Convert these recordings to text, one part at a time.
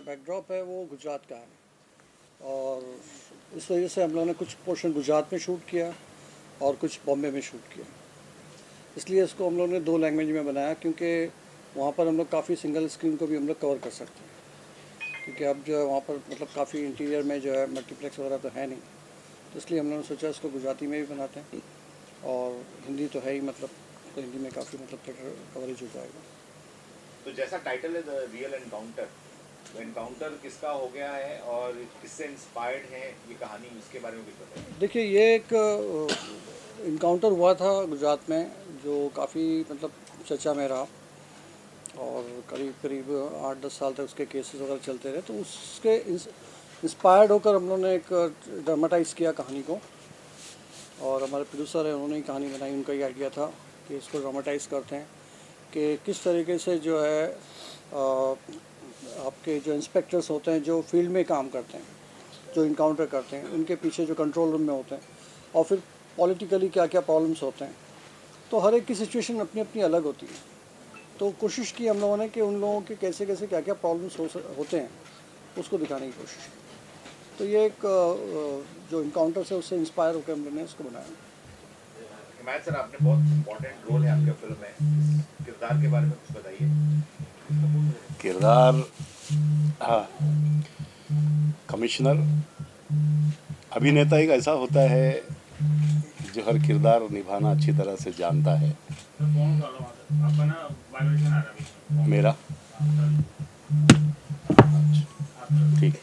Backdrop है वो गुजरात का है और इस वजह से हम लोगों ने कुछ पोर्शन गुजरात में शूट किया और कुछ बॉम्बे में शूट किया। इसलिए इसको हम लोगों ने 2 लैंग्वेज में बनाया क्योंकि वहाँ पर हम लोग काफ़ी सिंगल स्क्रीन को भी हम लोग कवर कर सकते हैं, क्योंकि अब जो है वहाँ पर मतलब काफ़ी इंटीरियर में जो है मल्टीप्लेक्स वगैरह तो है नहीं, तो इसलिए हम लोगों ने सोचा इसको गुजराती में भी बनाते हैं और हिंदी तो है ही, मतलब तो हिंदी में काफ़ी मतलब कवरेज हो जाएगा। तो जैसा टाइटल है द रियल एनकाउंटर, तो एनकाउंटर किसका हो गया है और किससे इंस्पायर्ड है ये कहानी, उसके बारे में कुछ बताइए। देखिए, ये एक इनकाउंटर हुआ था गुजरात में जो काफ़ी मतलब चर्चा में रहा और करीब करीब 8-10 साल तक उसके केसेस वगैरह चलते रहे। तो उसके इंस्पायर्ड होकर हम लोगों ने एक ड्रामाटाइज़ किया कहानी को और हमारे प्रोड्यूसर हैं उन्होंने ही कहानी बनाई। उनका ही आइडिया था कि इसको ड्रामाटाइज़ करते हैं कि किस तरीके से जो है आपके जो इंस्पेक्टर्स होते हैं जो फील्ड में काम करते हैं, जो इनकाउंटर करते हैं, उनके पीछे जो कंट्रोल रूम में होते हैं और फिर पॉलिटिकली क्या क्या प्रॉब्लम्स होते हैं, तो हर एक की सिचुएशन अपनी अपनी अलग होती है। तो कोशिश की हम लोगों ने कि उन लोगों के कैसे कैसे क्या क्या प्रॉब्लम्स होते हैं उसको दिखाने की कोशिश की। तो ये एक जो इनकाउंटर से उससे इंस्पायर होकर हम लोगों ने इसको बनाया। हिमायत सर, आपने बहुत इम्पोर्टेंट रोल है आपके फिल्म में, किरदार के बारे में कुछ बताइए। किरदार, हाँ, कमिश्नर अभिनेता एक ऐसा होता है जो हर किरदार निभाना अच्छी तरह से जानता है। मेरा ठीक,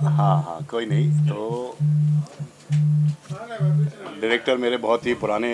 हाँ, कोई नहीं। तो डायरेक्टर मेरे बहुत ही पुराने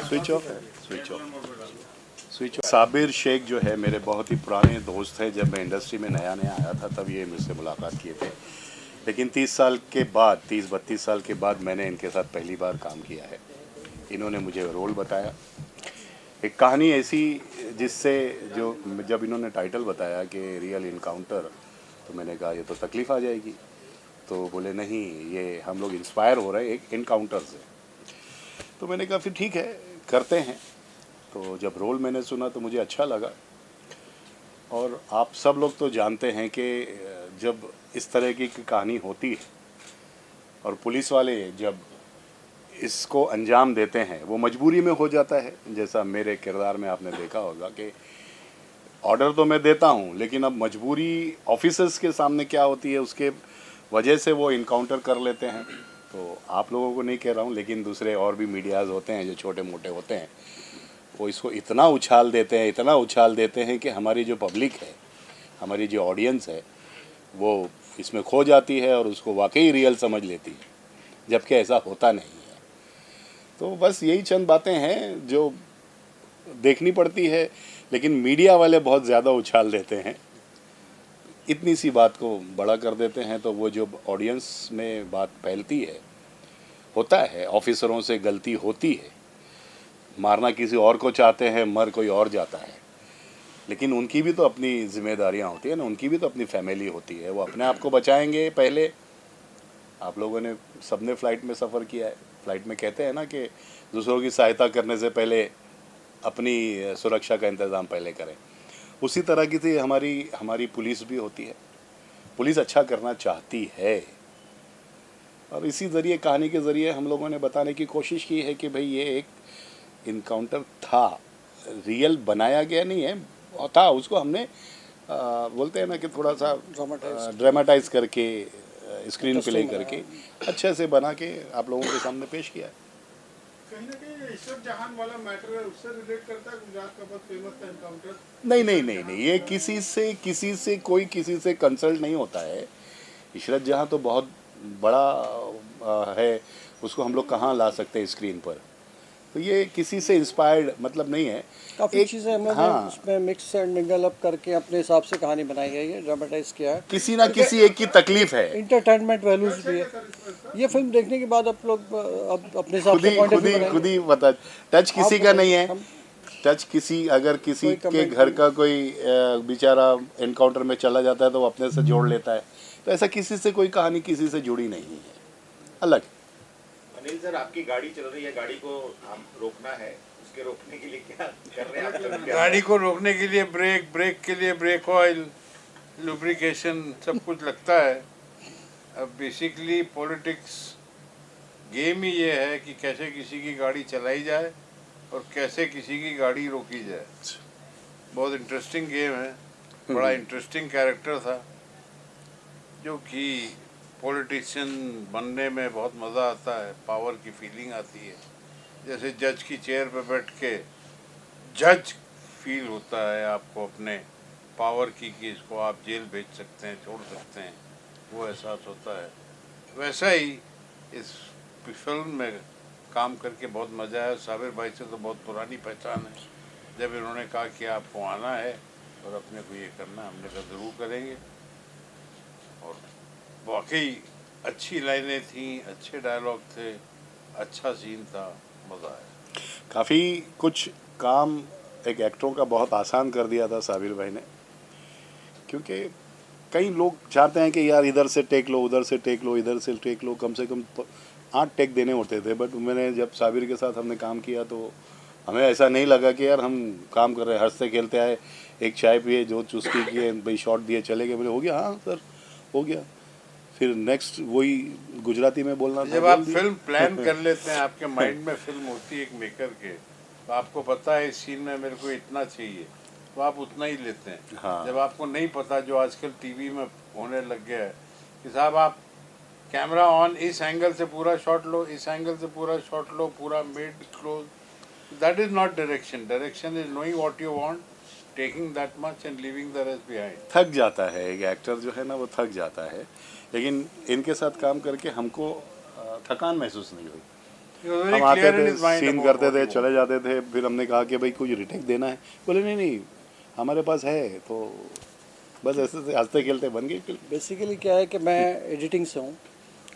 स्विच ऑफ साबिर शेख जो है मेरे बहुत ही पुराने दोस्त हैं। जब मैं इंडस्ट्री में नया आया था तब ये मुझसे मुलाकात किए थे, लेकिन 30 साल के बाद, 30-32 साल के बाद मैंने इनके साथ पहली बार काम किया है। इन्होंने मुझे रोल बताया, एक कहानी ऐसी जिससे जो जब इन्होंने टाइटल बताया कि रियल इनकाउंटर, तो मैंने कहा ये तो तकलीफ़ आ जाएगी। तो बोले नहीं, ये हम लोग इंस्पायर हो रहे हैं एक इनकाउंटर से। तो मैंने कहा फिर ठीक है, करते हैं। तो जब रोल मैंने सुना तो मुझे अच्छा लगा। और आप सब लोग तो जानते हैं कि जब इस तरह की कहानी होती है और पुलिस वाले जब इसको अंजाम देते हैं, वो मजबूरी में हो जाता है। जैसा मेरे किरदार में आपने देखा होगा कि ऑर्डर तो मैं देता हूँ, लेकिन अब मजबूरी ऑफिसर्स के सामने क्या होती है, उसके वजह से वो इनकाउंटर कर लेते हैं। तो आप लोगों को नहीं कह रहा हूँ, लेकिन दूसरे और भी मीडियाज़ होते हैं जो छोटे मोटे होते हैं, वो इसको इतना उछाल देते हैं कि हमारी जो पब्लिक है, हमारी जो ऑडियंस है, वो इसमें खो जाती है और उसको वाकई रियल समझ लेती है, जबकि ऐसा होता नहीं है। तो बस यही चंद बातें हैं जो देखनी पड़ती है, लेकिन मीडिया वाले बहुत ज़्यादा उछाल देते हैं, इतनी सी बात को बड़ा कर देते हैं। तो वो जो ऑडियंस में बात फैलती है, होता है ऑफिसरों से गलती होती है, मारना किसी और को चाहते हैं, मर कोई और जाता है, लेकिन उनकी भी तो अपनी जिम्मेदारियां होती है ना, उनकी भी तो अपनी फैमिली होती है। वो अपने आप को बचाएंगे पहले। आप लोगों ने सबने फ़्लाइट में सफ़र किया है, फ़्लाइट में कहते हैं ना कि दूसरों की सहायता करने से पहले अपनी सुरक्षा का इंतज़ाम पहले करें। उसी तरह की थी हमारी पुलिस भी होती है। पुलिस अच्छा करना चाहती है और इसी ज़रिए, कहानी के ज़रिए हम लोगों ने बताने की कोशिश की है कि भाई ये एक इनकाउंटर था, रियल बनाया गया नहीं है, था। उसको हमने बोलते हैं ना कि थोड़ा सा ड्रामाटाइज करके, स्क्रीन प्ले करके अच्छे से बना के आप लोगों के सामने पेश किया है। कहीं ना कहीं इशरत जहान वाला मैटर है, उससे रिलेट करता है गुजरात का बहुत फेमस था एनकाउंटर। नहीं, ये किसी से कोई किसी से कंसल्ट नहीं होता है। इशरत जहां तो बहुत बड़ा है, उसको हम लोग कहाँ ला सकते हैं स्क्रीन पर। तो ये किसी से इंस्पायर्ड मतलब नहीं है। काफ़ी चीज़ें हमने हाँ, उसमें मिक्स एंड मिंगल अप करके अपने हिसाब से कहानी बनाई गई है, ड्रामेटाइज किया है। किसी ना किसी एक की तकलीफ है। इंटरटेनमेंट वैल्यूज भी है। ये फिल्म देखने के बाद आप लोग अब अपने हिसाब से पॉइंट ऑफ व्यू बनाएंगे। खुद ही बता, टच किसी का नहीं है। टच किसी, अगर किसी के घर का कोई बेचारा एनकाउंटर में चला जाता है तो वो अपने से जोड़ लेता है। तो ऐसा किसी से कोई कहानी किसी से जुड़ी नहीं है, अलग। अनिल सर, आपकी गाड़ी चल रही है, गाड़ी को रोकना है, उसके रोकने के लिए क्या कर रहे हैं आप लोग? गाड़ी को रोकने के लिए ब्रेक, ब्रेक के लिए ब्रेक ऑयल, लुब्रिकेशन सब कुछ लगता है। अब बेसिकली पॉलिटिक्स गेम ही ये है कि कैसे किसी की गाड़ी चलाई जाए और कैसे किसी की गाड़ी रोकी जाए। बहुत इंटरेस्टिंग गेम है। बड़ा इंटरेस्टिंग कैरेक्टर था जो कि पॉलिटिशियन बनने में बहुत मज़ा आता है, पावर की फीलिंग आती है। जैसे जज की चेयर पे बैठ के जज फील होता है आपको अपने पावर की कि इसको आप जेल भेज सकते हैं, छोड़ सकते हैं, वो एहसास होता है। वैसा ही इस फिल्म में काम करके बहुत मज़ा आया। साबिर भाई से तो बहुत पुरानी पहचान है। जब इन्होंने कहा कि आपको आना है और अपने को ये करना है, हमने कहा ज़रूर करेंगे। और वाकई अच्छी लाइनें थी, अच्छे डायलॉग थे, अच्छा सीन था, मज़ा आया। काफ़ी कुछ काम एक एक्टरों का बहुत आसान कर दिया था साबिर भाई ने, क्योंकि कई लोग चाहते हैं कि यार इधर से टेक लो, उधर से टेक लो, इधर से टेक लो, कम से कम 8 टेक देने होते थे। बट मैंने जब साबिर के साथ हमने काम किया तो हमें ऐसा नहीं लगा कि यार हम काम कर रहे हैं, हंसते खेलते आए, एक चाय पिए, जो चुस्की किए, भाई शॉट दिए, चले गए, बोले हो गया, हाँ सर हो गया। फिर नेक्स्ट वही गुजराती में बोलना था। जब आप फिल्म प्लान कर लेते हैं, आपके माइंड में फिल्म होती है एक मेकर के, तो आपको पता है इस सीन में मेरे को इतना चाहिए, तो आप उतना ही लेते हैं। हाँ। जब आपको नहीं पता, जो आजकल टीवी में होने लग गया है कि साहब आप कैमरा ऑन, इस एंगल से पूरा शॉट लो, इस एंगल से पूरा शॉट लो, पूरा mid close, that is not direction. Direction is knowing what you want, taking that much and leaving the rest behind. थक जाता है एक एक्टर जो है ना, वो थक जाता है, लेकिन इनके साथ काम करके हमको थकान महसूस नहीं हुई। हम आते थे, सीन करते थे, चले जाते थे, फिर हमने कहा कि भाई कुछ रिटेक देना है, बोले नहीं नहीं हमारे पास है, तो बस ऐसे से हंसते खेलते बन गई फिल्म। बेसिकली क्या है कि मैं एडिटिंग से हूँ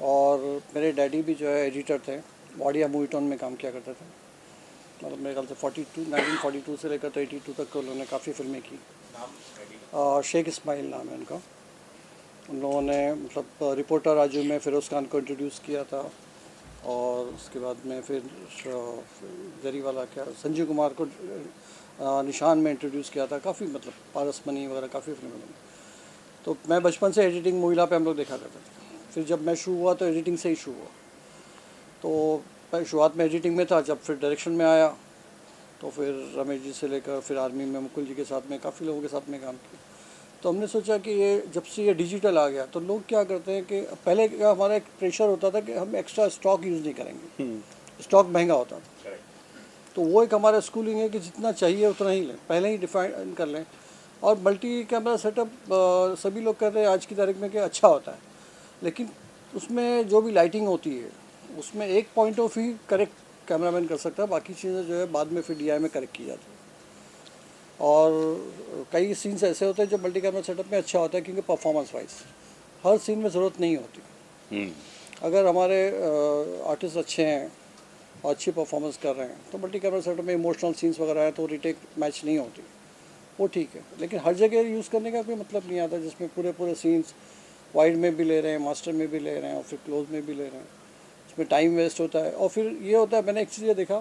और मेरे डैडी भी जो है एडिटर थे, वाडिया मूवी टोन में काम किया करते थे। मतलब मेरे ख्याल से 1942 से लेकर तो 82 तक उन्होंने काफ़ी फिल्में की। शेख इस्माइल नाम है उनका। उन लोगों ने मतलब रिपोर्टर राजू में फिरोज़ खान को इंट्रोड्यूस किया था, और उसके बाद में फिर जरी वाला क्या संजीव कुमार को निशान में इंट्रोड्यूस किया था। काफ़ी मतलब पारसमनी वगैरह काफ़ी फिल्में बनी। तो मैं बचपन से एडिटिंग मूवीला पे हम लोग देखा करते थे। फिर जब मैं शुरू हुआ तो एडिटिंग से ही शुरू हुआ। तो शुरुआत में एडिटिंग में था, जब फिर डायरेक्शन में आया तो फिर रमेश जी से लेकर फिर आर्मी में मुकुल जी के साथ में काफ़ी लोगों के साथ में काम किया। तो हमने सोचा कि ये जब से ये डिजिटल आ गया तो लोग क्या करते हैं कि पहले क्या हमारा एक प्रेशर होता था कि हम एक्स्ट्रा स्टॉक यूज़ नहीं करेंगे, स्टॉक महंगा होता था। तो वो एक हमारा स्कूलिंग है कि जितना चाहिए उतना ही लें, पहले ही डिफाइन कर लें। और मल्टी कैमरा सेटअप सभी लोग कहते हैं आज की तारीख में कि अच्छा होता है, लेकिन उसमें जो भी लाइटिंग होती है उसमें एक point of view correct cameraman कर सकता है, बाकी चीज़ें जो है बाद में फिर DI में करेक्ट की जाती है। और कई सीन्स ऐसे होते हैं जो मल्टी कैमरा सेटअप में अच्छा होता है, क्योंकि परफॉर्मेंस वाइज हर सीन में ज़रूरत नहीं होती। अगर हमारे आर्टिस्ट अच्छे हैं और अच्छी परफॉर्मेंस कर रहे हैं तो मल्टी कैमरा सेटअप में इमोशनल सीन्स वगैरह है तो रिटेक मैच नहीं होती, वो ठीक है। लेकिन हर जगह यूज़ करने का कोई मतलब नहीं आता, जिसमें पूरे सीन्स वाइड में भी ले रहे हैं, मास्टर में भी ले रहे हैं और फिर क्लोज में भी ले रहे हैं, उसमें टाइम वेस्ट होता है। और फिर ये होता है, मैंने एक चीज़ ये देखा,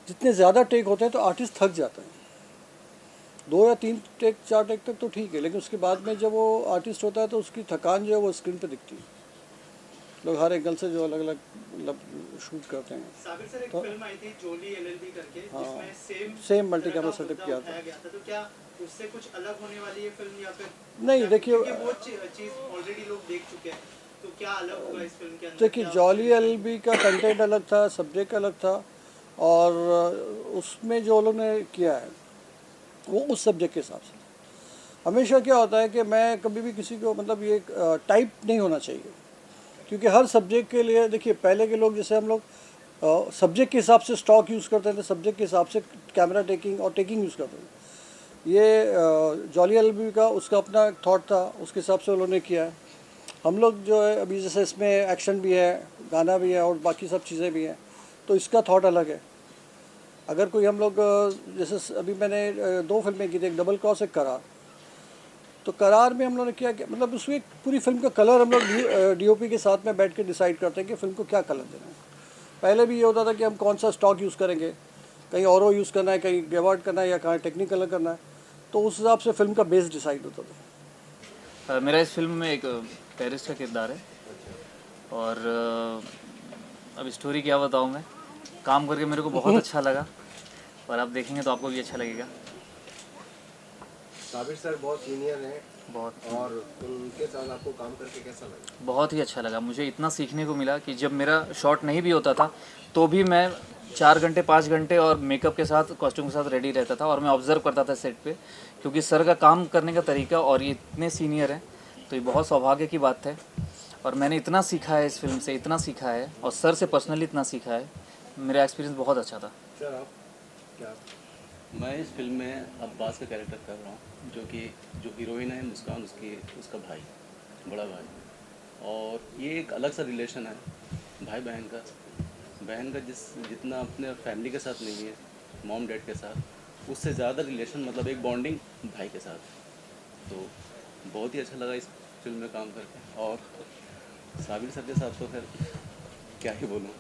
जितने ज़्यादा टेक होते हैं तो आर्टिस्ट थक जाता है। 2 या 3 टेक 4 टेक तक तो ठीक है, लेकिन उसके बाद में जब वो आर्टिस्ट होता है तो उसकी थकान जो है वो स्क्रीन पे दिखती है। लोग हर एंगल से जो अलग अलग मतलब शूट करते हैं। साबिर सर, एक फिल्म आई थी जोली LLB करके, जिसमें सेम मल्टी कैमरा सेटअप किया था। तो क्या उससे कुछ अलग होने वाली है फिल्म, या फिर नहीं? देखिए, वो चीज़ ऑलरेडी लोग देख चुके हैं, तो क्या अलग होगा इस फिल्म के अंदर? देखिए, जोली LLB का कंटेंट अलग था, सब्जेक्ट अलग था, और उसमें जो लोगों ने किया है वो उस सब्जेक्ट के हिसाब से। हमेशा क्या होता है कि मैं कभी भी किसी को मतलब ये टाइप नहीं होना चाहिए, क्योंकि हर सब्जेक्ट के लिए देखिए, पहले के लोग जैसे हम लोग सब्जेक्ट के हिसाब से स्टॉक यूज़ करते थे, सब्जेक्ट के हिसाब से कैमरा टेकिंग और टेकिंग यूज़ करते थे। ये जोली LLB का उसका अपना थॉट था, उसके हिसाब से उन्होंने किया है। हम लोग जो है अभी जैसे इसमें एक्शन भी है, गाना भी है और बाकी सब चीज़ें भी हैं, तो इसका थॉट अलग है। अगर कोई हम लोग जैसे अभी मैंने 2 फिल्में की थी, एक डबल क्रॉस, एक करार। तो करार में हम लोगों ने किया कि मतलब उसमें पूरी फिल्म का कलर हम लोग DOP के साथ में बैठ के डिसाइड करते हैं कि फिल्म को क्या कलर देना है। पहले भी ये होता था कि हम कौन सा स्टॉक यूज़ करेंगे, कहीं औरो यूज़ करना है, कहीं गेवार्ड करना है या कहीं टेक्निकल करना है, तो उस हिसाब से फिल्म का बेस डिसाइड होता था। मेरा इस फिल्म में एक पेरिस का किरदार है और अब स्टोरी क्या बताऊँ मैं। काम करके मेरे को बहुत अच्छा लगा और आप देखेंगे तो आपको भी अच्छा लगेगा। साबिर सर बहुत सीनियर हैं बहुत और उनके साथ आपको काम करके कैसा लगा? बहुत ही अच्छा लगा। मुझे इतना सीखने को मिला कि जब मेरा शॉट नहीं भी होता था तो भी मैं 4 घंटे 5 घंटे और मेकअप के साथ कॉस्ट्यूम के साथ रेडी रहता था और मैं ऑब्ज़र्व करता था सेट पे, क्योंकि सर का काम करने का तरीका और ये इतने सीनियर हैं तो ये बहुत सौभाग्य की बात है। और मैंने इतना सीखा है इस फिल्म से, इतना सीखा है और सर से पर्सनली इतना सीखा है। मेरा एक्सपीरियंस बहुत अच्छा था। सर आप क्या? मैं इस फिल्म में अब्बास का कैरेक्टर कर रहा हूँ, जो हीरोइन है मुस्कान, उसका भाई, बड़ा भाई। और ये एक अलग सा रिलेशन है भाई बहन का जितना अपने फैमिली के साथ नहीं है, मॉम डैड के साथ, उससे ज़्यादा रिलेशन, मतलब एक बॉन्डिंग भाई के साथ। तो बहुत ही अच्छा लगा इस फिल्म में काम करके। और साबिर सर के साथ तो फिर क्या ही बोलूँ,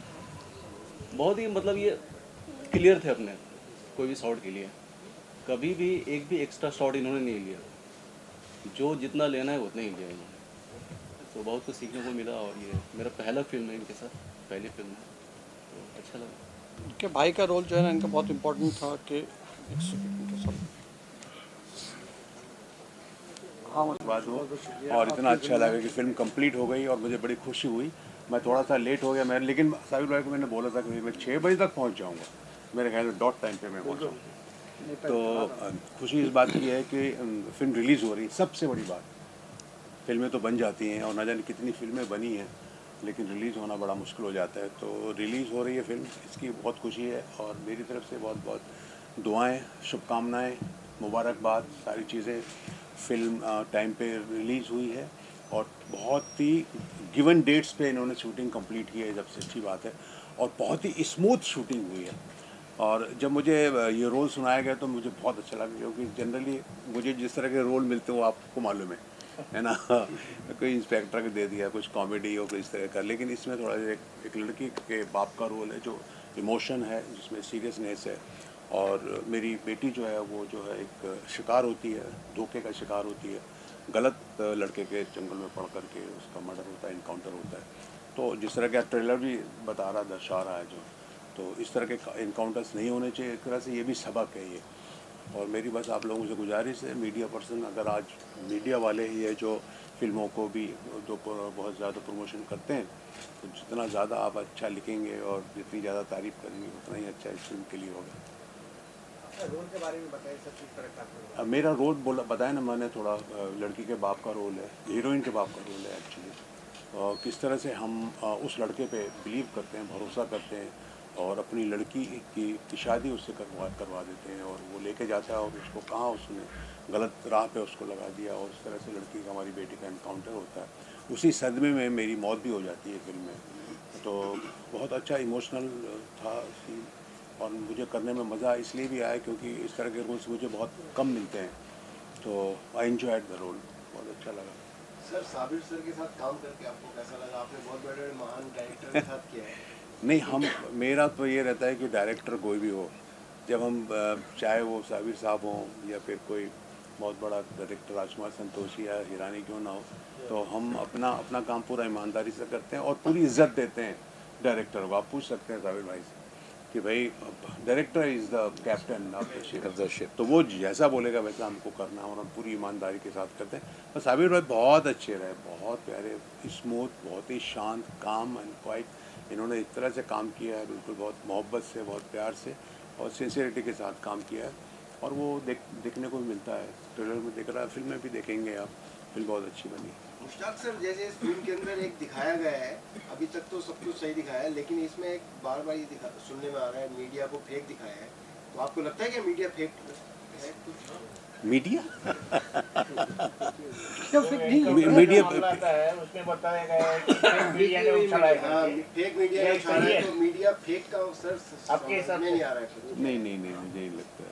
बहुत ही मतलब ये क्लियर थे अपने कोई भी शॉट के लिए। कभी भी एक भी एक्स्ट्रा शॉट इन्होंने नहीं लिया, जो जितना लेना है उतना ही लिया इन्होंने। तो बहुत कुछ सीखने को मिला और ये मेरा पहला फिल्म है इनके साथ, पहली फिल्म है, तो अच्छा लगा। उनके भाई का रोल जो है ना इनका बहुत इम्पोर्टेंट था कि हाँ बात हो और इतना अच्छा लगा कि फिल्म कंप्लीट हो गई और मुझे बड़ी खुशी हुई। मैं थोड़ा सा लेट हो गया मैं, लेकिन साबिर भाई को मैंने बोला था कि मैं 6 बजे तक पहुंच जाऊंगा, मेरे ख्याल में डॉट टाइम पे मैं पहुंचा। तो खुशी इस बात की है कि फिल्म रिलीज़ हो रही है। सबसे बड़ी बात, फिल्में तो बन जाती हैं और न जाने कितनी फिल्में बनी हैं, लेकिन रिलीज़ होना बड़ा मुश्किल हो जाता है। तो रिलीज़ हो रही है फिल्म, इसकी बहुत खुशी है और मेरी तरफ से बहुत बहुत दुआएं, शुभकामनाएं, मुबारकबाद, सारी चीज़ें। फिल्म टाइम पे रिलीज़ हुई है और बहुत ही गिवन डेट्स पे इन्होंने शूटिंग कंप्लीट की है, सबसे अच्छी बात है। और बहुत ही स्मूथ शूटिंग हुई है। और जब मुझे ये रोल सुनाया गया तो मुझे बहुत अच्छा लगा, क्योंकि जनरली मुझे जिस तरह के रोल मिलते हैं वो आपको मालूम है ना। कोई इंस्पेक्टर के दे दिया, कुछ कॉमेडी और इस तरह का, लेकिन इसमें थोड़ा एक लड़की के बाप का रोल है, जो इमोशन है, जिसमें सीरियसनेस है। और मेरी बेटी जो है वो जो है एक शिकार होती है, धोखे का शिकार होती है, गलत लड़के के चंगुल में पड़ करके उसका मर्डर होता है, इनकाउंटर होता है। तो जिस तरह का ट्रेलर भी बता रहा, दर्शा रहा है जो, तो इस तरह के इनकाउंटर्स नहीं होने चाहिए। एक तरह से ये भी सबक है ये। और मेरी बस आप लोगों से गुजारिश है, मीडिया पर्सन, अगर आज मीडिया वाले ही है जो फिल्मों को भी जो बहुत ज़्यादा प्रमोशन करते हैं, तो जितना ज़्यादा आप अच्छा लिखेंगे और जितनी ज़्यादा तारीफ़ करेंगे उतना ही अच्छा इस फिल्म के लिए होगा। रोल के बारे में बताइए सर, किस तरह का? अब मेरा रोल बताया ना मैंने, थोड़ा लड़की के बाप का रोल है, हीरोइन के बाप का रोल है एक्चुअली। और किस तरह से हम उस लड़के पे बिलीव करते हैं, भरोसा करते हैं और अपनी लड़की की शादी उससे करवा देते हैं, और वो लेके जाता है और उसको कहाँ उसने गलत राह पे उसको लगा दिया, और इस तरह से लड़की का, हमारी बेटी का एनकाउंटर होता है। उसी सदमे में मेरी मौत भी हो जाती है फिल्म में। तो बहुत अच्छा इमोशनल था सीन और मुझे करने में मज़ा इसलिए भी आया क्योंकि इस तरह के रोल्स मुझे बहुत कम मिलते हैं। तो आई एंजॉयड द रोल, बहुत अच्छा लगा। सर साबिर सर के साथ काम करके आपको कैसा लगा? आपने बहुत बड़े महान डायरेक्टर के साथ किया है। नहीं, मेरा तो ये रहता है कि डायरेक्टर कोई भी हो, जब हम चाहे वो साबिर साहब हों या फिर कोई बहुत बड़ा डायरेक्टर राजकुमार संतोषी या हिरानी क्यों ना हो, तो हम अपना काम पूरा ईमानदारी से करते हैं और पूरी इज्जत देते हैं डायरेक्टर को। आप पूछ सकते हैं साबिर भाई से कि भाई director is the captain of the ship, तो वो जैसा बोलेगा वैसा हमको करना है और हम पूरी ईमानदारी के साथ करते हैं। और साबिर भाई बहुत अच्छे रहे, बहुत प्यारे, स्मूथ, बहुत ही शांत, काम एंड क्वाइट। इन्होंने इस तरह से काम किया है, बिल्कुल बहुत मोहब्बत से, बहुत प्यार से और सिंसियरिटी के साथ काम किया है, और वो देखने को भी मिलता है। ट्रेलर में दिख रहा है, फिल्म में भी देखेंगे आप, फिल्म बहुत अच्छी बनी। मुश्ताक सर, जैसे इस फिल्म के अंदर एक दिखाया गया है, अभी तक तो सब कुछ सही दिखाया है, लेकिन इसमें एक बार बार ये सुनने में आ रहा है मीडिया को फेक दिखाया है। तो आपको लगता है कि मीडिया फेक है? मीडिया मीडिया है उसमें बताया गया है कि फेक मीडिया ने उछाला है। फेक मीडिया ने उछाला है, तो मीडिया फेक का सर आपके हिसाब में से नहीं आ रहा है? नहीं, मुझे नहीं लगता है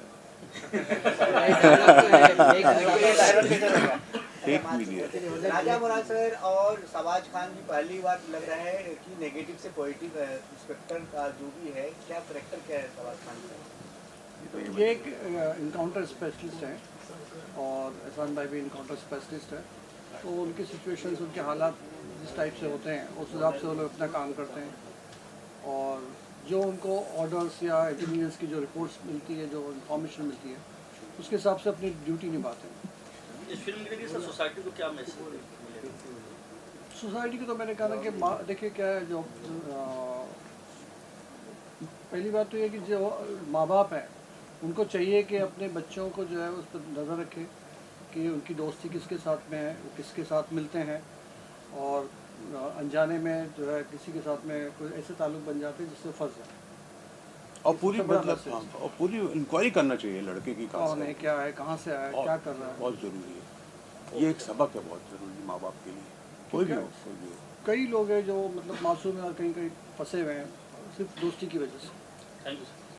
फेक मीडिया। राजा मुराद सर और शहबाज खान जी पहली बार लग रहा है कि नेगेटिव से पॉजिटिव स्पेक्ट्रम का जो भी है, क्या करेक्टर क्या है शहबाज खान का? ये एक इनकाउंटर स्पेशलिस्ट हैं और एहसान भाई भी इनकाउंटर स्पेशलिस्ट है, तो उनकी सिचुएशंस, उनके हालात जिस टाइप से होते हैं उस हिसाब से वो लोग अपना काम करते हैं और जो उनको ऑर्डर्स या इंजीनियर्स की जो रिपोर्ट्स मिलती है, जो इंफॉर्मेशन मिलती है, उसके हिसाब से अपनी ड्यूटी निभाते हैं। इस फिल्म के जरिए सर सोसाइटी को क्या मैसेज मिलेगा? सोसाइटी को तो मैंने कहा ना कि देखिए क्या है, जो पहली बात तो ये कि जो माँ बाप हैं उनको चाहिए कि अपने बच्चों को जो है उस पर नज़र रखें कि उनकी दोस्ती किसके साथ में है, वो किसके साथ मिलते हैं और अनजाने में जो है किसी के साथ में कोई ऐसे ताल्लुक बन जाते हैं जिससे फंस जाए। और पूरी सबसे बड़ा मतलब मैसेज। और पूरी इंक्वायरी करना चाहिए लड़के की कहाँ कौन से है, क्या है, कहाँ से आया, और क्या कर रहा है। बहुत ज़रूरी है, ये एक सबक है बहुत ज़रूरी माँ बाप के लिए, कोई भी हो कोई भी हो। कई लोग हैं जो मतलब मासूम हैं और कहीं कहीं फंसे हुए हैं सिर्फ दोस्ती की वजह से। Thank you sir.